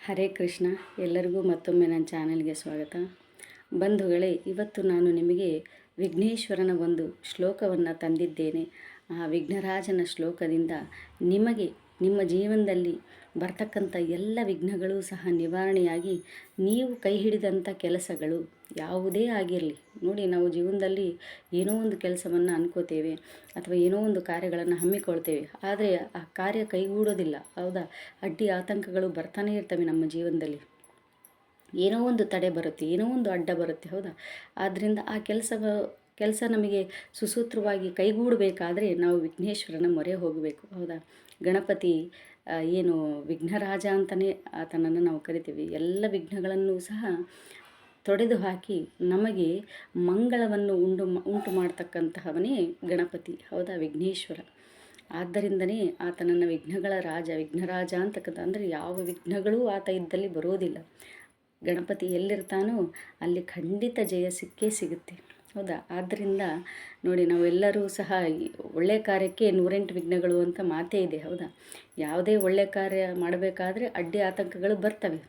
ಹರೇ ಕೃಷ್ಣ. ಎಲ್ಲರಿಗೂ ಮತ್ತೊಮ್ಮೆ ನನ್ನ ಚಾನೆಲ್ಗೆ ಸ್ವಾಗತ. ಬಂಧುಗಳೇ, ಇವತ್ತು ನಾನು ನಿಮಗೆ ವಿಘ್ನೇಶ್ವರನ ಒಂದು ಶ್ಲೋಕವನ್ನು ತಂದಿದ್ದೇನೆ. ಆ ವಿಘ್ನರಾಜನ ಶ್ಲೋಕದಿಂದ ನಿಮಗೆ ನಿಮ್ಮ ಜೀವನದಲ್ಲಿ ಬರ್ತಕ್ಕಂಥ ಎಲ್ಲ ವಿಘ್ನಗಳು ಸಹ ನಿವಾರಣೆಯಾಗಿ ನೀವು ಕೈ ಹಿಡಿದಂಥ ಕೆಲಸಗಳು ಯಾವುದೇ ಆಗಿರಲಿ. ನೋಡಿ, ನಾವು ಜೀವನದಲ್ಲಿ ಏನೋ ಒಂದು ಕೆಲಸವನ್ನು ಅನ್ಕೋತೇವೆ ಅಥವಾ ಏನೋ ಒಂದು ಕಾರ್ಯಗಳನ್ನು ಹಮ್ಮಿಕೊಳ್ತೇವೆ, ಆದರೆ ಆ ಕಾರ್ಯ ಕೈಗೂಡೋದಿಲ್ಲ. ಹೌದಾ? ಅಡ್ಡಿ ಆತಂಕಗಳು ಬರ್ತಾನೆ ಇರ್ತವೆ ನಮ್ಮ ಜೀವನದಲ್ಲಿ. ಏನೋ ಒಂದು ತಡೆ ಬರುತ್ತೆ, ಏನೋ ಒಂದು ಅಡ್ಡ ಬರುತ್ತೆ. ಹೌದಾ? ಆದ್ದರಿಂದ ಆ ಕೆಲಸ ನಮಗೆ ಸುಸೂತ್ರವಾಗಿ ಕೈಗೂಡಬೇಕಾದ್ರೆ ನಾವು ವಿಘ್ನೇಶ್ವರನ ಮೊರೆ ಹೋಗಬೇಕು. ಹೌದಾ? ಗಣಪತಿ ಏನು ವಿಘ್ನರಾಜ ಅಂತಲೇ ಆತನನ್ನು ನಾವು ಕರಿತೀವಿ. ಎಲ್ಲ ವಿಘ್ನಗಳನ್ನು ಸಹ ತೊಡೆದು ಹಾಕಿ ನಮಗೆ ಮಂಗಳವನ್ನು ಉಂಟು ಮಾಡ್ತಕ್ಕಂತಹವನೇ ಗಣಪತಿ. ಹೌದಾ? ವಿಘ್ನೇಶ್ವರ. ಆದ್ದರಿಂದನೇ ಆತನನ್ನು ವಿಘ್ನಗಳ ವಿಘ್ನರಾಜ ಅಂತಕ್ಕಂಥ, ಅಂದರೆ ಯಾವ ವಿಘ್ನಗಳೂ ಆತ ಇದ್ದಲ್ಲಿ ಬರೋದಿಲ್ಲ. ಗಣಪತಿ ಎಲ್ಲಿರ್ತಾನೋ ಅಲ್ಲಿ ಖಂಡಿತ ಜಯ ಸಿಕ್ಕೇ ಸಿಗುತ್ತೆ. ಹೌದಾ? ಆದ್ದರಿಂದ ನೋಡಿ, ನಾವೆಲ್ಲರೂ ಸಹ ಒಳ್ಳೆಯ ಕಾರ್ಯಕ್ಕೆ 108 ವಿಘ್ನಗಳು ಅಂತ ಮಾತೇ ಇದೆ. ಹೌದಾ? ಯಾವುದೇ ಒಳ್ಳೆಯ ಕಾರ್ಯ ಮಾಡಬೇಕಾದ್ರೆ ಅಡ್ಡಿ ಆತಂಕಗಳು ಬರ್ತವೆ.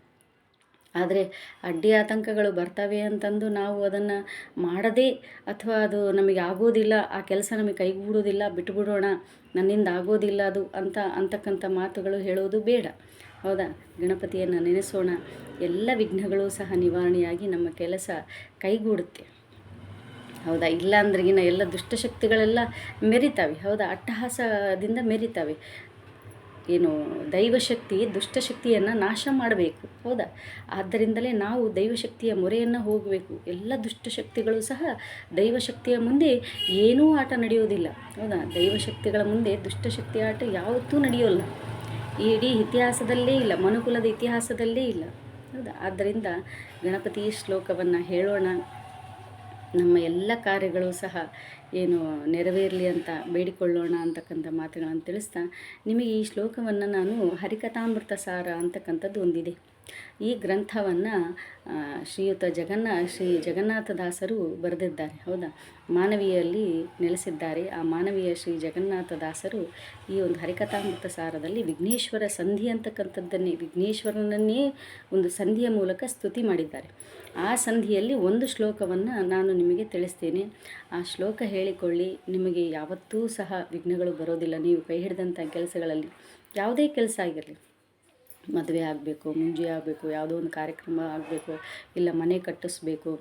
ಆದರೆ ಅಡ್ಡಿ ಆತಂಕಗಳು ಬರ್ತವೆ ಅಂತಂದು ನಾವು ಅದನ್ನು ಮಾಡದೇ, ಅಥವಾ ಅದು ನಮಗೆ ಆಗೋದಿಲ್ಲ, ಆ ಕೆಲಸ ನಮಗೆ ಕೈಗೂಡೋದಿಲ್ಲ, ಬಿಟ್ಟುಬಿಡೋಣ, ನನ್ನಿಂದ ಆಗೋದಿಲ್ಲ ಅದು ಅಂತಕ್ಕಂಥ ಮಾತುಗಳು ಹೇಳೋದು ಬೇಡ. ಹೌದಾ? ಗಣಪತಿಯನ್ನು ನೆನೆಸೋಣ. ಎಲ್ಲ ವಿಘ್ನಗಳು ಸಹ ನಿವಾರಣೆಯಾಗಿ ನಮ್ಮ ಕೆಲಸ ಕೈಗೂಡುತ್ತೆ. ಹೌದಾ? ಇಲ್ಲಾಂದ್ರಿಗಿನ ಎಲ್ಲ ದುಷ್ಟಶಕ್ತಿಗಳೆಲ್ಲ ಮೆರಿತಾವೆ. ಹೌದಾ? ಅಟ್ಟಹಾಸದಿಂದ ಮೆರಿತಾವೆ. ಏನು, ದೈವಶಕ್ತಿ ದುಷ್ಟಶಕ್ತಿಯನ್ನು ನಾಶ ಮಾಡಬೇಕು. ಹೌದಾ? ಆದ್ದರಿಂದಲೇ ನಾವು ದೈವಶಕ್ತಿಯ ಮೊರೆಯನ್ನು ಹೋಗಬೇಕು. ಎಲ್ಲ ದುಷ್ಟಶಕ್ತಿಗಳು ಸಹ ದೈವಶಕ್ತಿಯ ಮುಂದೆ ಏನೂ ಆಟ ನಡೆಯೋದಿಲ್ಲ. ಹೌದಾ? ದೈವಶಕ್ತಿಗಳ ಮುಂದೆ ದುಷ್ಟಶಕ್ತಿ ಆಟ ಯಾವತ್ತೂ ನಡೆಯೋಲ್ಲ. ಇಡೀ ಇತಿಹಾಸದಲ್ಲೇ ಇಲ್ಲ, ಮನುಕುಲದ ಇತಿಹಾಸದಲ್ಲೇ ಇಲ್ಲ. ಹೌದಾ? ಆದ್ದರಿಂದ ಗಣಪತಿ ಶ್ಲೋಕವನ್ನು ಹೇಳೋಣ. ನಮ್ಮ ಎಲ್ಲ ಕಾರ್ಯಗಳು ಸಹ ಏನು ನೆರವೇರಲಿ ಅಂತ ಬೇಡಿಕೊಳ್ಳೋಣ ಅಂತಕ್ಕಂಥ ಮಾತುಗಳನ್ನು ತಿಳಿಸ್ತಾ, ನಿಮಗೆ ಈ ಶ್ಲೋಕವನ್ನು ನಾನು ಹರಿಕಥಾಮೃತ ಸಾರ ಅಂತಕ್ಕಂಥದ್ದು ಒಂದಿದೆ. ಈ ಗ್ರಂಥವನ್ನು ಶ್ರೀ ಜಗನ್ನಾಥದಾಸರು ಬರೆದಿದ್ದಾರೆ. ಹೌದಾ? ಮಾನವಿಯಲ್ಲಿ ನೆಲೆಸಿದ್ದಾರೆ. ಆ ಮಾನವೀಯ ಶ್ರೀ ಜಗನ್ನಾಥದಾಸರು ಈ ಒಂದು ಹರಿಕಥಾಮೃತ ಸಾರದಲ್ಲಿ ವಿಘ್ನೇಶ್ವರ ಸಂಧಿ ಅಂತಕ್ಕಂಥದ್ದನ್ನೇ, ವಿಘ್ನೇಶ್ವರನನ್ನೇ ಒಂದು ಸಂಧಿಯ ಮೂಲಕ ಸ್ತುತಿ ಮಾಡಿದ್ದಾರೆ. ಆ ಸಂಧಿಯಲ್ಲಿ ಒಂದು ಶ್ಲೋಕವನ್ನು ನಾನು ನಿಮಗೆ ತಿಳಿಸ್ತೇನೆ. ಆ ಶ್ಲೋಕ ಹೇಳಿಕೊಳ್ಳಿ. ನಿಮಗೆ ಯಾವತ್ತೂ ಸಹ ವಿಘ್ನಗಳು ಬರೋದಿಲ್ಲ. ನೀವು ಕೈ ಹಿಡಿದಂಥ ಕೆಲಸಗಳಲ್ಲಿ, ಯಾವುದೇ ಕೆಲಸ ಆಗಿರಲಿ, ಮದುವೆ ಆಗಬೇಕು, ಮುಂಜಿ ಆಗಬೇಕು, ಯಾವುದೋ ಒಂದು ಕಾರ್ಯಕ್ರಮ ಆಗಬೇಕು, ಇಲ್ಲ ಮನೆ ಕಟ್ಟಿಸ್ಬೇಕು.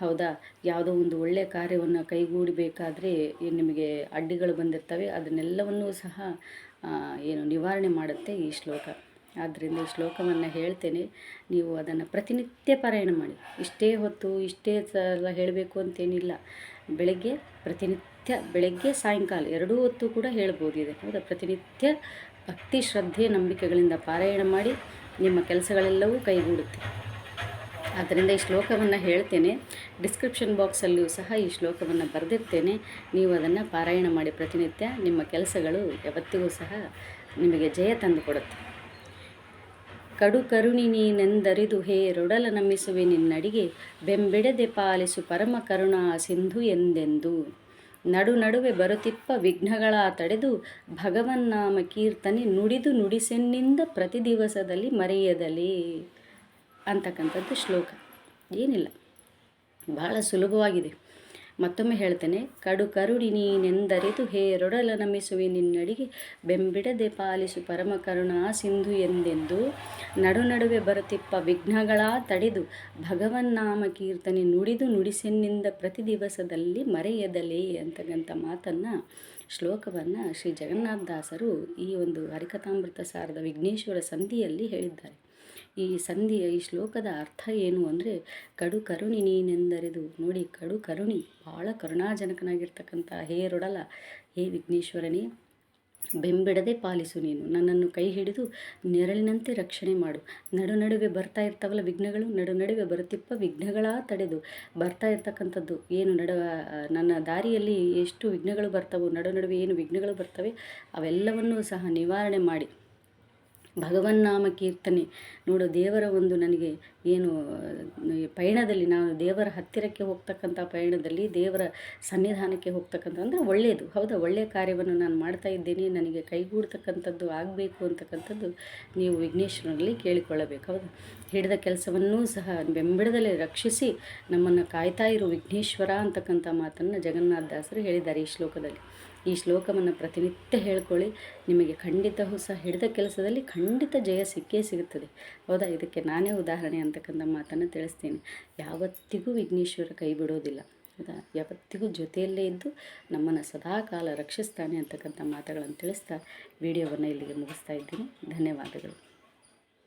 ಹೌದಾ? ಯಾವುದೋ ಒಂದು ಒಳ್ಳೆಯ ಕಾರ್ಯವನ್ನು ಕೈಗೂಡಬೇಕಾದ್ರೆ ನಿಮಗೆ ಅಡ್ಡಿಗಳು ಬಂದಿರ್ತವೆ. ಅದನ್ನೆಲ್ಲವನ್ನೂ ಸಹ ನಿವಾರಣೆ ಮಾಡುತ್ತೆ ಈ ಶ್ಲೋಕ. ಆದ್ದರಿಂದ ಈ ಶ್ಲೋಕವನ್ನು ಹೇಳ್ತೇನೆ, ನೀವು ಅದನ್ನು ಪ್ರತಿನಿತ್ಯ ಪಾರಾಯಣ ಮಾಡಿ. ಇಷ್ಟೇ ಹೊತ್ತು, ಇಷ್ಟೇ ಸಲ ಹೇಳಬೇಕು ಅಂತೇನಿಲ್ಲ. ಬೆಳಗ್ಗೆ ಸಾಯಂಕಾಲ 2 ಹೊತ್ತು ಕೂಡ ಹೇಳ್ಬೋದಿದೆ. ಹೌದಾ? ಪ್ರತಿನಿತ್ಯ ಭಕ್ತಿ, ಶ್ರದ್ಧೆ, ನಂಬಿಕೆಗಳಿಂದ ಪಾರಾಯಣ ಮಾಡಿ. ನಿಮ್ಮ ಕೆಲಸಗಳೆಲ್ಲವೂ ಕೈಗೂಡುತ್ತೆ. ಆದ್ದರಿಂದ ಈ ಶ್ಲೋಕವನ್ನು ಹೇಳ್ತೇನೆ. ಡಿಸ್ಕ್ರಿಪ್ಷನ್ ಬಾಕ್ಸಲ್ಲಿಯೂ ಸಹ ಈ ಶ್ಲೋಕವನ್ನು ಬರೆದಿರ್ತೇನೆ. ನೀವು ಅದನ್ನು ಪಾರಾಯಣ ಮಾಡಿ ಪ್ರತಿನಿತ್ಯ. ನಿಮ್ಮ ಕೆಲಸಗಳು ಯಾವತ್ತಿಗೂ ಸಹ ನಿಮಗೆ ಜಯ ತಂದು ಕೊಡುತ್ತೆ. ಕಡು ಕರುಣಿ ನೀನೆಂದರಿದು ಹೇ ರೊಡಲ ನಮಿಸುವೆ ನಿನ್ನಡಿಗೆ, ಬೆಂಬಿಡದೆ ಪಾಲಿಸು ಪರಮ ಕರುಣಾ ಸಿಂಧು ಎಂದೆಂದು. ನಡುವೆ ಬರುತ್ತಿಪ್ಪ ವಿಘ್ನಗಳ ತಡೆದು, ಭಗವನ್ನಾಮ ಕೀರ್ತನೆ ನುಡಿದು ನುಡಿಸೆನ್ನಿಂದ ಪ್ರತಿ ದಿವಸದಲ್ಲಿ ಮರೆಯದಲೇ ಅಂತಕ್ಕಂಥದ್ದು ಶ್ಲೋಕ. ಏನಿಲ್ಲ, ಬಹಳ ಸುಲಭವಾಗಿದೆ. ಮತ್ತೊಮ್ಮೆ ಹೇಳ್ತೇನೆ. ಕಡು ಕರುಡಿ ನೀನೆಂದರಿದು ಹೇ ರೊಡಲ ನಮಿಸುವೆ ನಿನ್ನಡಿಗೆ, ಬೆಂಬಿಡದೆ ಪಾಲಿಸು ಪರಮ ಕರುಣಾ ಸಿಂಧು ಎಂದೆಂದು. ನಡುವೆ ಬರುತ್ತಿಪ್ಪ ವಿಘ್ನಗಳ ತಡೆದು, ಭಗವನ್ನಾಮ ಕೀರ್ತನೆ ನುಡಿದು ನುಡಿಸೆನ್ನಿಂದ ಪ್ರತಿ ದಿವಸದಲ್ಲಿ ಮರೆಯದಲೇ ಅಂತಕ್ಕಂಥ ಮಾತನ್ನು, ಶ್ಲೋಕವನ್ನು ಶ್ರೀ ಜಗನ್ನಾಥದಾಸರು ಈ ಒಂದು ಹರಿಕಥಾಮೃತ ಸಾರದ ವಿಘ್ನೇಶ್ವರ ಸಂಧಿಯಲ್ಲಿ ಹೇಳಿದ್ದಾರೆ. ಈ ಶ್ಲೋಕದ ಅರ್ಥ ಏನು ಅಂದರೆ, ಕಡು ಕರುಣಿ ನೀನೆಂದರಿದು. ನೋಡಿ, ಕಡು ಕರುಣಿ, ಭಾಳ ಕರುಣಾಜನಕನಾಗಿರ್ತಕ್ಕಂಥ ಹೇ ರೊಡಲ, ಹೇ ವಿಘ್ನೇಶ್ವರನೇ, ಬೆಂಬಿಡದೆ ಪಾಲಿಸು. ನೀನು ನನ್ನನ್ನು ಕೈ ಹಿಡಿದು ನೆರಳಿನಂತೆ ರಕ್ಷಣೆ ಮಾಡು. ನಡುವೆ ಬರ್ತಾ ಇರ್ತಾವಲ್ಲ ವಿಘ್ನಗಳು, ನಡುವೆ ಬರುತ್ತಿಪ್ಪ ವಿಘ್ನಗಳ ತಡೆದು. ಬರ್ತಾ ಇರ್ತಕ್ಕಂಥದ್ದು ಏನು, ನನ್ನ ದಾರಿಯಲ್ಲಿ ಎಷ್ಟು ವಿಘ್ನಗಳು ಬರ್ತವೋ, ನಡುವೆ ಏನು ವಿಘ್ನಗಳು ಬರ್ತವೆ, ಅವೆಲ್ಲವನ್ನೂ ಸಹ ನಿವಾರಣೆ ಮಾಡಿ. ಭಗವನ್ನಾಮ ಕೀರ್ತನೆ ನೋಡು. ದೇವರ ಒಂದು ನನಗೆ ಏನು ಪಯಣದಲ್ಲಿ ನಾನು ದೇವರ ಹತ್ತಿರಕ್ಕೆ ಹೋಗ್ತಕ್ಕಂಥ ಪಯಣದಲ್ಲಿ ದೇವರ ಸನ್ನಿಧಾನಕ್ಕೆ ಹೋಗ್ತಕ್ಕಂಥ ಅಂದರೆ ಒಳ್ಳೆಯದು ಹೌದಾ, ಒಳ್ಳೆಯ ಕಾರ್ಯವನ್ನು ನಾನು ಮಾಡ್ತಾ ಇದ್ದೇನೆ, ನನಗೆ ಕೈಗೂಡ್ತಕ್ಕಂಥದ್ದು ಆಗಬೇಕು ಅಂತಕ್ಕಂಥದ್ದು ನೀವು ವಿಘ್ನೇಶ್ವರನಲ್ಲಿ ಕೇಳಿಕೊಳ್ಳಬೇಕು ಹೌದಾ. ಹಿಡಿದ ಕೆಲಸವನ್ನೂ ಸಹ ಬೆಂಬಿಡದಲ್ಲೇ ರಕ್ಷಿಸಿ ನಮ್ಮನ್ನು ಕಾಯ್ತಾ ಇರು ವಿಘ್ನೇಶ್ವರ ಅಂತಕ್ಕಂಥ ಮಾತನ್ನು ಜಗನ್ನಾಥದಾಸರು ಹೇಳಿದ್ದಾರೆ ಈ ಶ್ಲೋಕದಲ್ಲಿ. ಈ ಶ್ಲೋಕವನ್ನು ಪ್ರತಿನಿತ್ಯ ಹೇಳ್ಕೊಳ್ಳಿ, ನಿಮಗೆ ಖಂಡಿತವೂ ಸಹ ಹಿಡಿದ ಕೆಲಸದಲ್ಲಿ ಖಂಡಿತ ಜಯ ಸಿಕ್ಕೇ ಸಿಗುತ್ತದೆ ಹೌದಾ. ಇದಕ್ಕೆ ನಾನೇ ಉದಾಹರಣೆ ಅಂತಕ್ಕಂಥ ಮಾತನ್ನು ತಿಳಿಸ್ತೀನಿ. ಯಾವತ್ತಿಗೂ ವಿಘ್ನೇಶ್ವರ ಕೈ ಬಿಡೋದಿಲ್ಲ ಹೌದಾ, ಯಾವತ್ತಿಗೂ ಜೊತೆಯಲ್ಲೇ ಇದ್ದು ನಮ್ಮನ್ನು ಸದಾಕಾಲ ರಕ್ಷಿಸ್ತಾನೆ ಅಂತಕ್ಕಂಥ ಮಾತುಗಳನ್ನು ತಿಳಿಸ್ತಾ ವಿಡಿಯೋವನ್ನು ಇಲ್ಲಿಗೆ ಮುಗಿಸ್ತಾ ಇದ್ದೀನಿ. ಧನ್ಯವಾದಗಳು.